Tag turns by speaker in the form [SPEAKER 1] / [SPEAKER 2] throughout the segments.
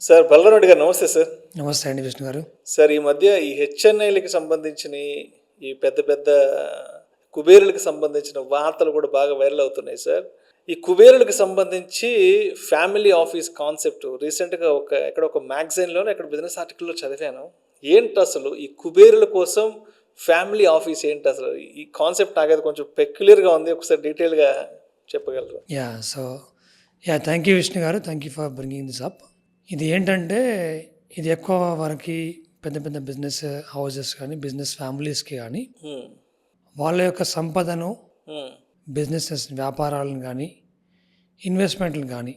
[SPEAKER 1] Sir బలరారెడ్డి గారు నమస్తే sir.
[SPEAKER 2] నమస్తే అండి విష్ణు గారు.
[SPEAKER 1] సార్ ఈ మధ్య ఈ హెచ్ఎన్ఐలకి సంబంధించిన ఈ పెద్ద పెద్ద కుబేరులకు సంబంధించిన వార్తలు కూడా బాగా వైరల్ అవుతున్నాయి సార్. ఈ కుబేరులకు సంబంధించి ఫ్యామిలీ ఆఫీస్ కాన్సెప్ట్ రీసెంట్గా ఒక మ్యాగజైన్లోనే బిజినెస్ ఆర్టికల్లో చదివాను. ఏంటి అసలు ఈ కుబేరుల కోసం ఫ్యామిలీ ఆఫీస్ ఏంటి అసలు? ఈ కాన్సెప్ట్ నాకైతే కొంచెం పెక్యులర్గా ఉంది, ఒకసారి డీటెయిల్గా చెప్పగలరు?
[SPEAKER 2] థ్యాంక్ యూ విష్ణు గారు, thank you for bringing this up. ఇది ఏంటంటే ఇది ఎక్కువ వరకు పెద్ద పెద్ద బిజినెస్ హౌసెస్ కానీ బిజినెస్ ఫ్యామిలీస్కి కానీ వాళ్ళ యొక్క సంపదను బిజినెసెస్ వ్యాపారాలను కానీ ఇన్వెస్ట్మెంట్లు కానీ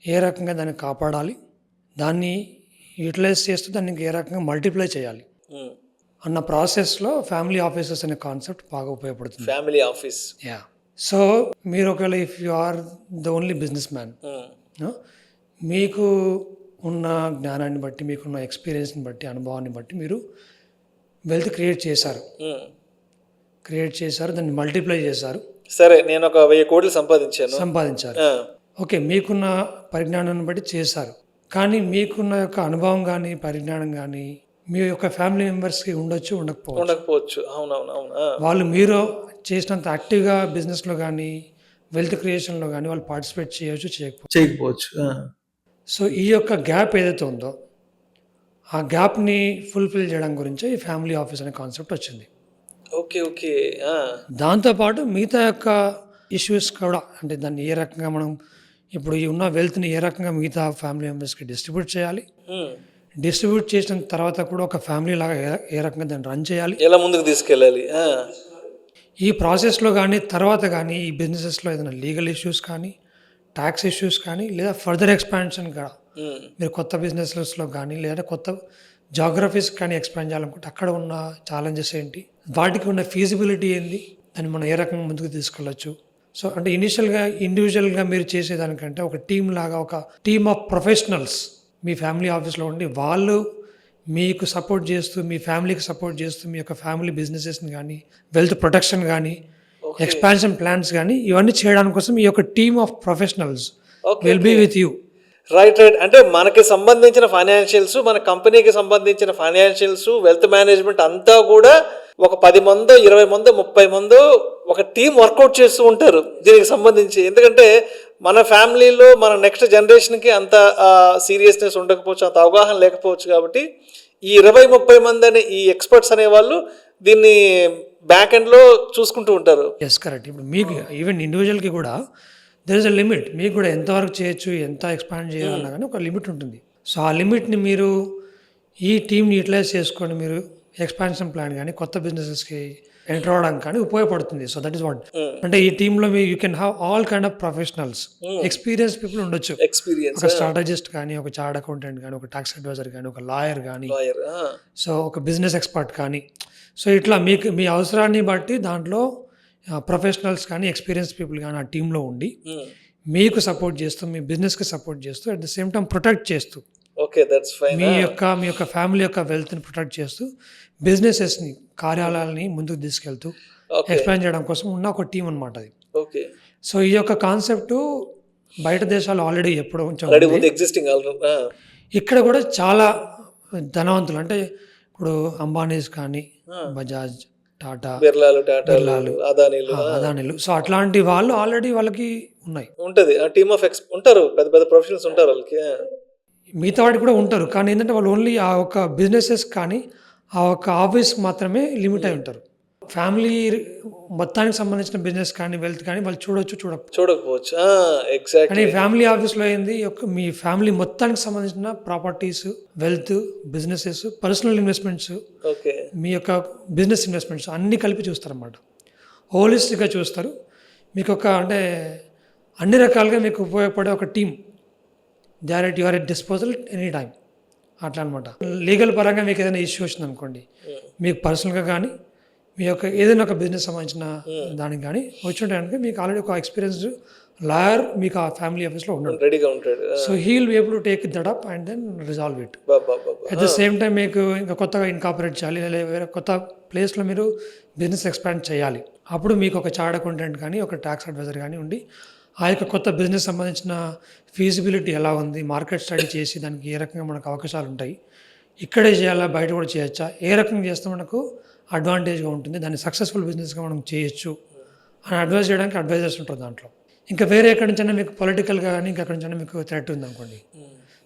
[SPEAKER 2] ఏ రకంగా దాన్ని కాపాడాలి, దాన్ని యూటిలైజ్ చేస్తూ దాన్ని ఏ రకంగా మల్టిప్లై చేయాలి అన్న ప్రాసెస్లో ఫ్యామిలీ ఆఫీసెస్ అనే కాన్సెప్ట్ బాగా ఉపయోగపడుతుంది.
[SPEAKER 1] Family office.
[SPEAKER 2] సో మీరు ఒకవేళ if you are the only businessman, మీకు ఉన్న జ్ఞానాన్ని బట్టి, మీకున్న ఎక్స్పీరియన్స్ని బట్టి, అనుభవాన్ని బట్టి మీరు వెల్త్ క్రియేట్ చేశారు, దాన్ని మల్టిప్లై చేశారు.
[SPEAKER 1] సరే, నేను ఒక 1000 కోట్లు సంపాదించారు.
[SPEAKER 2] ఓకే, మీకున్న పరిజ్ఞానాన్ని బట్టి చేశారు. కానీ మీకున్న యొక్క అనుభవం కానీ పరిజ్ఞానం కానీ మీ యొక్క ఫ్యామిలీ మెంబర్స్కి ఉండకపోవచ్చు. వాళ్ళు మీరు చేసినంత యాక్టివ్గా బిజినెస్లో కానీ వెల్త్ క్రియేషన్లో కానీ వాళ్ళు పార్టిసిపేట్ చేయకపోవచ్చు. సో ఈ యొక్క గ్యాప్ ఏదైతే ఉందో ఆ గ్యాప్ని ఫుల్ఫిల్ చేయడం గురించి ఈ ఫ్యామిలీ ఆఫీస్ అనే కాన్సెప్ట్ వచ్చింది.
[SPEAKER 1] ఓకే.
[SPEAKER 2] దాంతోపాటు మిగతా యొక్క ఇష్యూస్ కూడా, అంటే దాన్ని ఏ రకంగా మనం ఇప్పుడు ఈ ఉన్న వెల్త్ని ఏ రకంగా మిగతా ఫ్యామిలీ మెంబర్స్కి డిస్ట్రిబ్యూట్ చేయాలి, డిస్ట్రిబ్యూట్ చేసిన తర్వాత కూడా ఒక ఫ్యామిలీ లాగా ఏ రకంగా దాన్ని రన్ చేయాలి,
[SPEAKER 1] ఎలా ముందుకు తీసుకెళ్ళాలి,
[SPEAKER 2] ఈ ప్రాసెస్లో కానీ తర్వాత కానీ ఈ బిజినెసెస్లో ఏదైనా లీగల్ ఇష్యూస్ కానీ ట్యాక్స్ ఇష్యూస్ కానీ లేదా ఫర్దర్ ఎక్స్పాన్షన్ కూడా మీరు కొత్త బిజినెస్లో కానీ లేదా కొత్త జాగ్రఫీస్ కానీ ఎక్స్పాండ్ చేయాలనుకుంటే అక్కడ ఉన్న ఛాలెంజెస్ ఏంటి, వాటికి ఉన్న ఫీజిబిలిటీ ఏంటి, దాన్ని మనం ఏ రకంగా ముందుకు తీసుకెళ్ళచ్చు. సో అంటే ఇనిషియల్గా ఇండివిజువల్గా మీరు చేసేదానికంటే ఒక టీమ్ లాగా, ఒక team of professionals me family ఆఫీస్లో ఉండి వాళ్ళు మీకు సపోర్ట్ చేస్తూ, మీ ఫ్యామిలీకి సపోర్ట్ చేస్తూ, మీ యొక్క ఫ్యామిలీ బిజినెసెస్ని కానీ వెల్త్ ప్రొటెక్షన్ కానీ ఎక్స్పాన్షన్ ప్లాన్స్ కానీ ఇవన్నీ చేయడానికి కోసం ఈ యొక్క team of professionals will be with you.
[SPEAKER 1] Right. అంటే మనకి సంబంధించిన ఫైనాన్షియల్స్, మన కంపెనీకి సంబంధించిన ఫైనాన్షియల్స్, వెల్త్ మేనేజ్మెంట్ అంతా కూడా ఒక 10 మందో 20 మందో 30 మందో ఒక టీం వర్కౌట్ చేస్తూ ఉంటారు దీనికి సంబంధించి. ఎందుకంటే మన ఫ్యామిలీలో మన నెక్స్ట్ జనరేషన్కి అంత సీరియస్నెస్ ఉండకపోవచ్చు, అంత అవగాహన లేకపోవచ్చు. కాబట్టి ఈ 20-30 మంది అనే ఈ ఎక్స్పర్ట్స్ అనేవాళ్ళు దీన్ని బ్యాక్ ఎండ్లో చూసుకుంటూ ఉంటారు.
[SPEAKER 2] కరెక్ట్. ఇప్పుడు మీకు ఈవెన్ ఇండివిజువల్కి కూడా దెర్ ఇస్ అ లిమిట్. మీకు కూడా ఎంతవరకు చేయొచ్చు, ఎంత ఎక్స్పాండ్ చేయాలన్నా కానీ ఒక లిమిట్ ఉంటుంది. సో ఆ లిమిట్ని మీరు ఈ టీంని యూటిలైజ్ చేసుకొని మీరు ఎక్స్పాన్షన్ ప్లాన్ కానీ కొత్త బిజినెసెస్కి ఎంటర్ అవ్వడానికి కానీ ఉపయోగపడుతుంది. So that is what. అంటే ఈ టీంలో you can have all kind of professionals, experience people ఉండొచ్చు. ఒక స్ట్రాటజిస్ట్ కానీ, ఒక చార్ట్ అకౌంటెంట్ కానీ, ఒక ట్యాక్స్ అడ్వైజర్ కానీ, ఒక లాయర్ కానీ, సో ఒక బిజినెస్ ఎక్స్పర్ట్ కానీ. సో ఇట్లా మీకు మీ అవసరాన్ని బట్టి దాంట్లో ప్రొఫెషనల్స్ కానీ ఎక్స్పీరియన్స్ పీపుల్ కానీ ఆ టీంలో ఉండి మీకు సపోర్ట్ చేస్తూ, మీ బిజినెస్కి సపోర్ట్ చేస్తూ, at the same time protect చేస్తూ, మీ యొక్క ఫ్యామిలీ యొక్క వెల్త్ని ప్రొటెక్ట్ చేస్తూ, బిజినెసెస్ని కార్యాలయాలని ముందుకు తీసుకెళ్తూ ఎక్స్పాండ్ చేయడం కోసం ఉన్న ఒక టీం అనమాట అది. సో ఈ యొక్క కాన్సెప్ట్ బయట దేశాలు ఆల్రెడీ ఎప్పుడో ఇక్కడ కూడా చాలా ధనవంతులు, అంటే ఇప్పుడు అంబానీస్ కానీ, బజాజ్, టాటా, బిర్లాలు, అదానీలు, సో అట్లాంటి వాళ్ళు ఆల్రెడీ వాళ్ళకి
[SPEAKER 1] ఉంటుంది టీమ్ ఆఫ్ ఉంటారు, పెద్ద పెద్ద ప్రొఫెషనల్స్ ఉంటారు వాళ్ళకి.
[SPEAKER 2] మిగతా వాటి కూడా ఉంటారు, కానీ ఏంటంటే వాళ్ళు ఓన్లీ ఆ ఒక బిజినెసెస్ కానీ ఆ ఒక ఆఫీస్ మాత్రమే లిమిట్ అయి ఉంటారు. ఫ్యామిలీ మొత్తానికి సంబంధించిన బిజినెస్ కానీ వెల్త్ కానీ వాళ్ళు
[SPEAKER 1] చూడకపోవచ్చు.
[SPEAKER 2] కానీ ఫ్యామిలీ ఆఫీస్లో ఏంది, మీ ఫ్యామిలీ మొత్తానికి సంబంధించిన properties, wealth, businesses, personal investments, మీ యొక్క బిజినెస్ ఇన్వెస్ట్మెంట్స్ అన్నీ కలిపి చూస్తారన్నమాట. హోలిస్టిక్గా చూస్తారు. మీకు అంటే అన్ని రకాలుగా మీకు ఉపయోగపడే ఒక team, they are at your at disposal any time అట్లా అనమాట. లీగల్ పరంగా మీకు ఏదైనా ఇష్యూ వచ్చింది అనుకోండి, మీకు పర్సనల్గా కానీ మీ యొక్క ఏదైనా ఒక బిజినెస్ సంబంధించిన దానికి కానీ వచ్చి మీకు ఆల్రెడీ ఒక ఎక్స్పీరియన్స్డ్ లాయర్ మీకు ఆ ఫ్యామిలీ ఆఫీస్లో
[SPEAKER 1] ఉంటాడు.
[SPEAKER 2] So he will be able to take that up and then resolve it. At the same time మీకు ఇంకా కొత్తగా ఇన్కార్పొరేట్ చేయాలి, లేదా వేరే కొత్త ప్లేస్లో మీరు బిజినెస్ ఎక్స్పాండ్ చేయాలి, అప్పుడు మీకు ఒక చార్ట్ అకౌంటెంట్ కానీ, ఒక ట్యాక్స్ అడ్వైజర్ కానీ ఉండి ఆ యొక్క కొత్త బిజినెస్ సంబంధించిన ఫీజిబిలిటీ ఎలా ఉంది, మార్కెట్ స్టడీ చేసి దానికి ఏ రకంగా మనకు అవకాశాలు ఉంటాయి, ఇక్కడే చేయాలా బయట కూడా చేయొచ్చా, ఏ రకంగా చేస్తే మనకు అడ్వాంటేజ్గా ఉంటుంది, దాన్ని సక్సెస్ఫుల్ బిజినెస్గా మనం చేయొచ్చు అని అడ్వైజ్ చేయడానికి అడ్వైజర్స్ ఉంటారు దాంట్లో. ఇంకా వేరే ఎక్కడి నుంచైనా మీకు పొలిటికల్గా కానీ ఇంకెక్కడి నుంచైనా మీకు థ్రెట్ ఉందనుకోండి,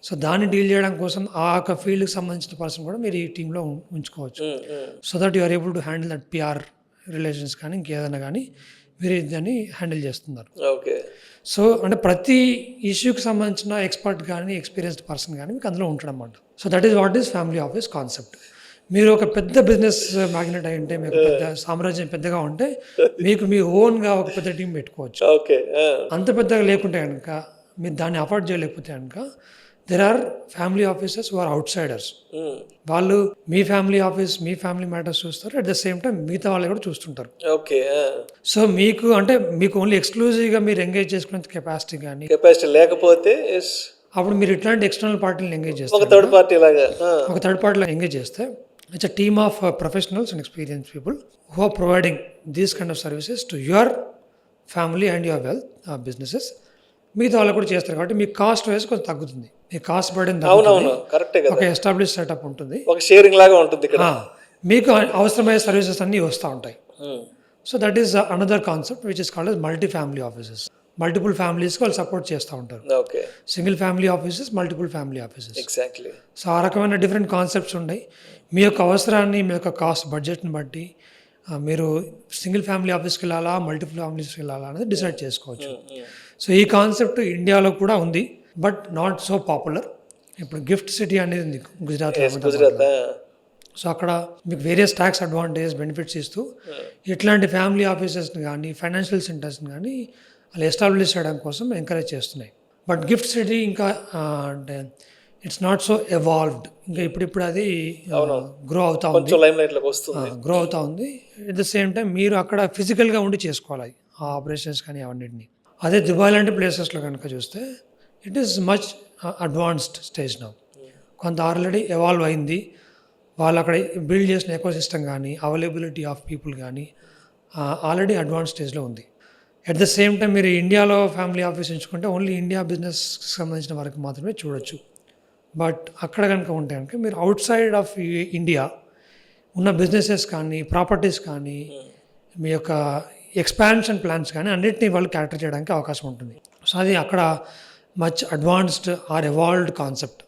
[SPEAKER 2] సో దాన్ని డీల్ చేయడం కోసం ఆ యొక్క ఫీల్డ్కి సంబంధించిన పర్సన్ కూడా మీరు ఈ టీంలో ఉంచుకోవచ్చు. So that you are able to handle that PR relations కానీ ఇంకేదైనా కానీ మీరు దాన్ని హ్యాండిల్ చేస్తున్నారు.
[SPEAKER 1] ఓకే.
[SPEAKER 2] సో అంటే ప్రతి ఇష్యూకి సంబంధించిన ఎక్స్పర్ట్ కానీ ఎక్స్పీరియన్స్డ్ పర్సన్ కానీ మీకు అందులో ఉంటాడు అన్నమాట. So that is what is family office concept. మీరు ఒక పెద్ద బిజినెస్ మ్యాగ్నెట్ అయి ఉంటే, మీకు పెద్ద సామ్రాజ్యం పెద్దగా ఉంటే మీకు మీ ఓన్గా ఒక పెద్ద టీం పెట్టుకోవచ్చు.
[SPEAKER 1] ఓకే.
[SPEAKER 2] అంత పెద్దగా లేకుంటే కనుక మీరు దాన్ని అఫోర్డ్ చేయలేకపోతే కనుక there are family officers who are అవుట్ సైడర్స్. వాళ్ళు మీ ఫ్యామిలీ ఆఫీస్ మీ ఫ్యామిలీ మ్యాటర్స్ చూస్తారు, అట్ ద సేమ్ టైం మిగతా వాళ్ళు కూడా చూస్తుంటారు.
[SPEAKER 1] ఓకే.
[SPEAKER 2] సో మీకు అంటే మీకు ఓన్లీ ఎక్స్క్లూజివ్గా మీరు ఎంగేజ్ చేసుకునే కెపాసిటీ కానీ
[SPEAKER 1] కెపాసిటీ లేకపోతే
[SPEAKER 2] అప్పుడు మీరు ఇట్లాంటి ఎక్స్టర్నల్ పార్టీని ఎంగేజ్ చేస్తారు.
[SPEAKER 1] ఒక థర్డ్ పార్టీ లాగా
[SPEAKER 2] ఒక థర్డ్ పార్టీలో ఎంగేజ్ చేస్తే it's a team of professionals and experience people who are providing these kind of services to your family and your wealth businesses. మిగతా వాళ్ళు కూడా చేస్తారు కాబట్టి మీ కాస్ట్ వైజ్ కొంచెం తగ్గుతుంది, మీ కాస్ట్ బర్డెన్
[SPEAKER 1] అవునవును కరెక్టే కదా.
[SPEAKER 2] ఒక ఎస్టాబ్లిష్ సెటప్ ఉంటుంది,
[SPEAKER 1] ఒక షేరింగ్ లాగా ఉంటుంది ఇక్కడ.
[SPEAKER 2] మీకు అవసరమయ్యే సర్వీసెస్ అన్నీ వస్తూ ఉంటాయి. So that is another concept which is called as multi family offices. Multiple ఫ్యామిలీస్కి వాళ్ళు సపోర్ట్ చేస్తూ ఉంటారు.
[SPEAKER 1] Okay.
[SPEAKER 2] Single family offices, multiple family offices.
[SPEAKER 1] Exactly.
[SPEAKER 2] So ఆ రకమైన డిఫరెంట్ కాన్సెప్ట్స్ ఉన్నాయి. మీ యొక్క అవసరాన్ని, మీ యొక్క కాస్ట్ బడ్జెట్ని బట్టి మీరు సింగిల్ ఫ్యామిలీ ఆఫీస్కి వెళ్ళాలా, మల్టిపుల్ ఫ్యామిలీస్కి వెళ్ళాలా అనేది డిసైడ్ చేసుకోవచ్చు. సో ఈ కాన్సెప్ట్ ఇండియాలో కూడా ఉంది, బట్ నాట్ సో పాపులర్. ఇప్పుడు గిఫ్ట్ సిటీ అనేది ఉంది గుజరాత్. సో అక్కడ మీకు వేరియస్ ట్యాక్స్ అడ్వాంటేజ్ బెనిఫిట్స్ ఇస్తూ ఇట్లాంటి ఫ్యామిలీ ఆఫీసెస్ని కానీ ఫైనాన్షియల్ సెంటర్స్ని కానీ వాళ్ళు ఎస్టాబ్లిష్ చేయడం కోసం ఎంకరేజ్ చేస్తున్నాయి. బట్ గిఫ్ట్ సిటీ ఇంకా అంటే ఇట్స్ నాట్ సో ఎవాల్వ్డ్, ఇంకా ఇప్పుడిప్పుడు అది గ్రో అవుతా ఉంది, గ్రో అవుతా ఉంది. ఎట్ ద సేమ్ టైం మీరు అక్కడ ఫిజికల్గా ఉండి చేసుకోవాలి ఆ ఆపరేషన్స్ కానీ అవన్నిటిని. అదే దుబాయ్ లాంటి ప్లేసెస్లో కనుక చూస్తే it is much advanced stage now. కొంత ఆల్రెడీ ఎవాల్వ్ అయింది, వాళ్ళు అక్కడ బిల్డ్ చేసిన ఎకో సిస్టమ్ కానీ అవైలబిలిటీ ఆఫ్ పీపుల్ కానీ ఆల్రెడీ అడ్వాన్స్ స్టేజ్లో ఉంది. ఎట్ ద సేమ్ టైం మీరు ఇండియాలో ఫ్యామిలీ ఆఫీస్ ఎంచుకుంటే ఓన్లీ ఇండియా బిజినెస్కి సంబంధించిన వరకు మాత్రమే చూడొచ్చు. బట్ అక్కడ కనుక ఉంటే కనుక మీరు అవుట్ సైడ్ ఆఫ్ ఇండియా ఉన్న బిజినెసెస్ కానీ ప్రాపర్టీస్ కానీ మీ యొక్క ఎక్స్పాన్షన్ ప్లాన్స్ కానీ అన్నిటినీ వాళ్ళు క్యాటర్ చేయడానికి అవకాశం ఉంటుంది. సో అది అక్కడ much advanced or evolved concept.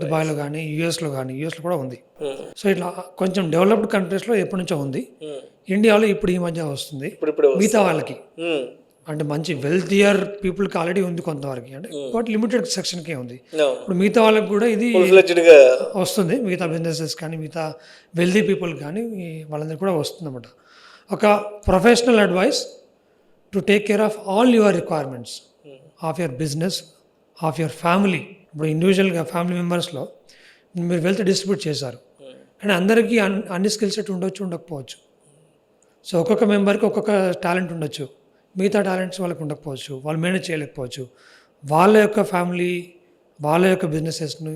[SPEAKER 2] దుబాయ్లో కానీ యూఎస్లో కూడా ఉంది. సో ఇట్లా కొంచెం డెవలప్డ్ కంట్రీస్లో ఎప్పటి నుంచో ఉంది, ఇండియాలో ఇప్పుడు ఈ మధ్య వస్తుంది. మిగతా వాళ్ళకి అంటే మంచి వెల్తియర్ పీపుల్కి ఆల్రెడీ ఉంది కొంతవరకు, అంటే బట్ లిమిటెడ్ సెక్షన్కే ఉంది. ఇప్పుడు మిగతా వాళ్ళకి కూడా ఇది వస్తుంది, మిగతా బిజినెసెస్ కానీ మిగతా వెల్తీ పీపుల్ కానీ వాళ్ళందరికీ కూడా వస్తుంది అన్నమాట. ఒక professional advice to take care of all your requirements of your business, of your family. ఇప్పుడు ఇండివిజువల్గా ఫ్యామిలీ మెంబర్స్లో మీరు వెల్త్ డిస్ట్రిబ్యూట్ చేశారు, కానీ అందరికీ అన్ని స్కిల్ సెట్ ఉండకపోవచ్చు. సో ఒక్కొక్క మెంబర్కి ఒక్కొక్క టాలెంట్ ఉండొచ్చు, మిగతా టాలెంట్స్ వాళ్ళకి ఉండకపోవచ్చు, వాళ్ళు మేనేజ్ చేయలేకపోవచ్చు. వాళ్ళ యొక్క ఫ్యామిలీ, వాళ్ళ యొక్క బిజినెసెస్ని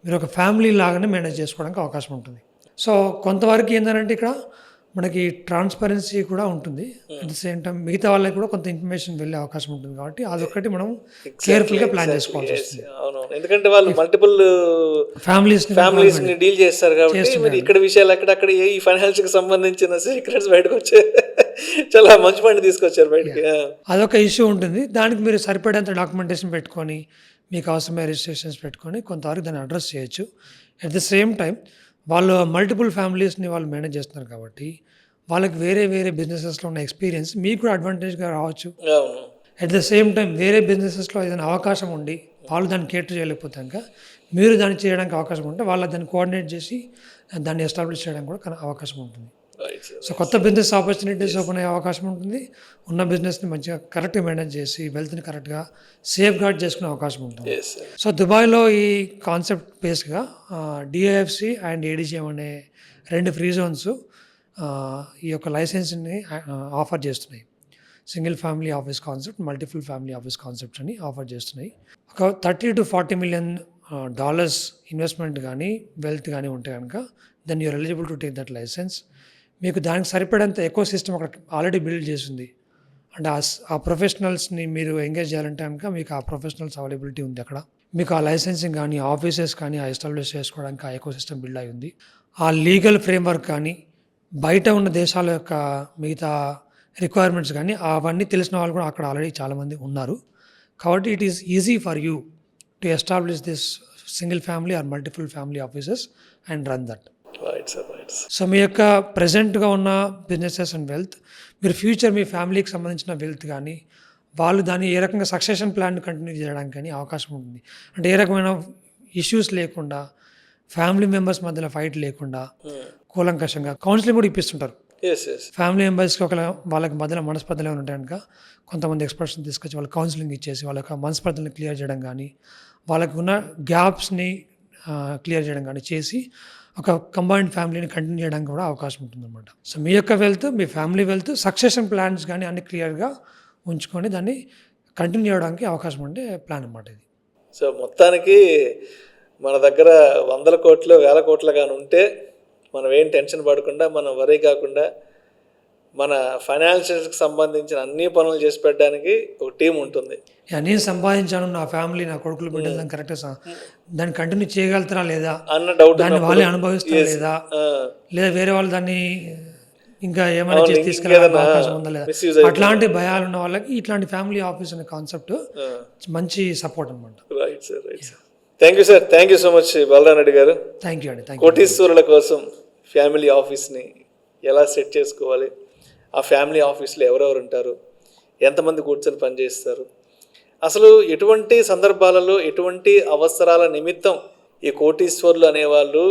[SPEAKER 2] మీరు ఒక ఫ్యామిలీ లాగానే మేనేజ్ చేసుకోవడానికి అవకాశం ఉంటుంది. సో కొంతవరకు ఏంటంటే ఇక్కడ మనకి ట్రాన్స్పరెన్సీ కూడా ఉంటుంది, అట్ ద సేమ్ టైం మిగతా వాళ్ళకి కూడా కొంత ఇన్ఫర్మేషన్ వెళ్ళే అవకాశం ఉంటుంది. కాబట్టి అదొక్కటి మనం కేర్ఫుల్గా ప్లాన్ చేసుకోవాల్సి వస్తుంది.
[SPEAKER 1] ఎందుకంటే వాళ్ళు మల్టిపుల్ ఫ్యామిలీస్ డీల్ చేస్తారు కాబట్టి ఇక్కడ విషయాలు అక్కడక్కడ ఈ ఫైనాన్షియల్ సంబంధించిన సీక్రెట్స్ బయటకు వచ్చే చాలా మంచి పాయింట్ తీసుకొచ్చారు బయటకి.
[SPEAKER 2] అదొక ఇష్యూ ఉంటుంది, దానికి మీరు సరిపడేంత డాక్యుమెంటేషన్ పెట్టుకొని మీకు అవసరమైన రిజిస్ట్రేషన్స్ పెట్టుకొని కొంతవరకు దాన్ని అడ్రస్ చేయొచ్చు. అట్ ద సేమ్ టైం వాళ్ళు మల్టిపుల్ ఫ్యామిలీస్ని వాళ్ళు మేనేజ్ చేస్తున్నారు కాబట్టి వాళ్ళకి వేరే వేరే బిజినెసెస్లో ఉన్న ఎక్స్పీరియన్స్ మీకు కూడా అడ్వాంటేజ్గా రావచ్చు. అట్ ద సేమ్ టైం వేరే బిజినెసెస్లో ఏదైనా అవకాశం ఉండి వాళ్ళు దాన్ని కేటర్ చేయలేకపోతే కనుక మీరు దాన్ని చేయడానికి అవకాశం ఉంటే వాళ్ళు దాన్ని కోఆర్డినేట్ చేసి దాన్ని ఎస్టాబ్లిష్ చేయడానికి కూడా అవకాశం ఉంటుంది. సో కొత్త బిజినెస్ ఆపర్చునిటీస్ ఓపెన్ అయ్యే అవకాశం ఉంటుంది. ఉన్న బిజినెస్ని మంచిగా కరెక్ట్గా మేనేజ్ చేసి వెల్త్ని కరెక్ట్గా సేఫ్ గార్డ్ చేసుకునే అవకాశం ఉంటుంది. సో దుబాయ్లో ఈ కాన్సెప్ట్ బేస్గా డిఐఎఫ్సి అండ్ ఏడీజీఎం అనే 2 ఫ్రీ జోన్స్ ఈ యొక్క లైసెన్స్ని ఆఫర్ చేస్తున్నాయి. Single family office concept, multiple family office concepts అని ఆఫర్ చేస్తున్నాయి. ఒక $30 to $40 million ఇన్వెస్ట్మెంట్ కానీ వెల్త్ కానీ ఉంటే కనుక then you're eligible to take that license. మీకు దానికి సరిపడేంత ఎకో సిస్టమ్ అక్కడ ఆల్రెడీ బిల్డ్ చేసింది. అంటే ఆ ప్రొఫెషనల్స్ని మీరు ఎంగేజ్ చేయాలంటే కనుక మీకు ఆ ప్రొఫెషనల్స్ అవైలబిలిటీ ఉంది అక్కడ. మీకు ఆ లైసెన్సింగ్ కానీ, ఆఫీసెస్ కానీ ఎస్టాబ్లిష్ చేసుకోవడానికి ఆ ఎకోసిస్టమ్ బిల్డ్ అయి ఉంది. ఆ లీగల్ ఫ్రేమ్వర్క్ కానీ, బయట ఉన్న దేశాల యొక్క మిగతా రిక్వైర్మెంట్స్ కానీ అవన్నీ తెలిసిన వాళ్ళు కూడా అక్కడ ఆల్రెడీ చాలామంది ఉన్నారు. కాబట్టి it is easy for you to establish this single family or multiple family offices and run that.
[SPEAKER 1] Right sir, right sir.
[SPEAKER 2] So మీ యొక్క ప్రెజెంట్గా ఉన్న బిజినెసెస్ అండ్ వెల్త్, మీరు ఫ్యూచర్ మీ ఫ్యామిలీకి సంబంధించిన వెల్త్ కానీ, వాళ్ళు దాన్ని ఏ రకంగా సక్సెషన్ ప్లాన్ కంటిన్యూ చేయడానికి కానీ అవకాశం ఉంటుంది. అంటే ఏ రకమైన ఇష్యూస్ లేకుండా, ఫ్యామిలీ మెంబర్స్ మధ్యలో ఫైట్ లేకుండా కూలంకషంగా కౌన్సిలింగ్ కూడా ఇప్పిస్తుంటారు. ఫ్యామిలీ మెంబర్స్కి వాళ్ళకి మధ్యలో మనస్పర్ధలు ఏమైనా ఉంటాయి కనుక కొంతమంది ఎక్స్పర్ట్స్ని తీసుకొచ్చి వాళ్ళకి కౌన్సిలింగ్ ఇచ్చేసి వాళ్ళ యొక్క మనస్పర్ధలను క్లియర్ చేయడం కానీ, వాళ్ళకు ఉన్న గ్యాప్స్ని క్లియర్ చేయడం కానీ చేసి ఒక కంబైన్డ్ ఫ్యామిలీని కంటిన్యూ చేయడానికి కూడా అవకాశం ఉంటుందన్నమాట. సో మీ యొక్క వెల్త్, మీ ఫ్యామిలీ వెల్త్, సక్సెషన్ ప్లాన్స్ కానీ అన్ని క్లియర్గా ఉంచుకొని దాన్ని కంటిన్యూ చేయడానికి అవకాశం ఉండే ప్లాన్ అన్నమాట ఇది.
[SPEAKER 1] సో మొత్తానికి మన దగ్గర 100 కోట్లు 1000 కోట్లు కానీ ఉంటే మనం ఏం టెన్షన్ పడకుండా, మనం వరీ కాకుండా మన ఫైనాన్షియల్స్కి సంబంధించిన అన్ని పనులు చేసి పెట్టడానికి ఒక టీం ఉంటుంది.
[SPEAKER 2] నేను సంపాదించాను, నా ఫ్యామిలీ, నా కొడుకులు బిడ్డలు దాన్ని కరెక్ట్గా దాన్ని కంటిన్యూ చేయగలుగుతారా లేదా
[SPEAKER 1] అన్న డౌట్,
[SPEAKER 2] దాన్ని వాళ్ళే అనుభవిస్తారా లేదా, లేదా వేరే వాళ్ళు దాన్ని ఇంకా ఏమైనా చేసి తీసుకెళ్ళడానికి అవకాశం ఉందా లేదా, అట్లాంటి భయాలు ఉన్న వాళ్ళకి ఇట్లాంటి ఫ్యామిలీ ఆఫీస్ అనే కాన్సెప్ట్ మంచి సపోర్ట్ అనమాట.
[SPEAKER 1] Right sir, right sir. Thank you sir, thank you so much Balaram Reddy garu.
[SPEAKER 2] Thank you అండి. Thank you.
[SPEAKER 1] కోటీశ్వరుల కోసం ఫ్యామిలీ ఆఫీస్ని ఎలా సెట్ చేసుకోవాలి, ఆ ఫ్యామిలీ ఆఫీస్లో ఎవరెవరు ఉంటారు, ఎంతమంది కూర్చొని పనిచేస్తారు, అసలు ఎటువంటి సందర్భాలలో ఎటువంటి అవసరాల నిమిత్తం ఈ కోటీశ్వరులు అనేవాళ్ళు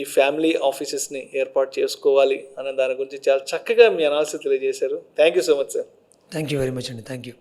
[SPEAKER 1] ఈ ఫ్యామిలీ ఆఫీసెస్ని ఏర్పాటు చేసుకోవాలి అనే దాని గురించి చాలా చక్కగా మీ అనాలిసిస్ తెలియజేశారు. Thank you so much sir.
[SPEAKER 2] Thank you very much అండి. Thank you.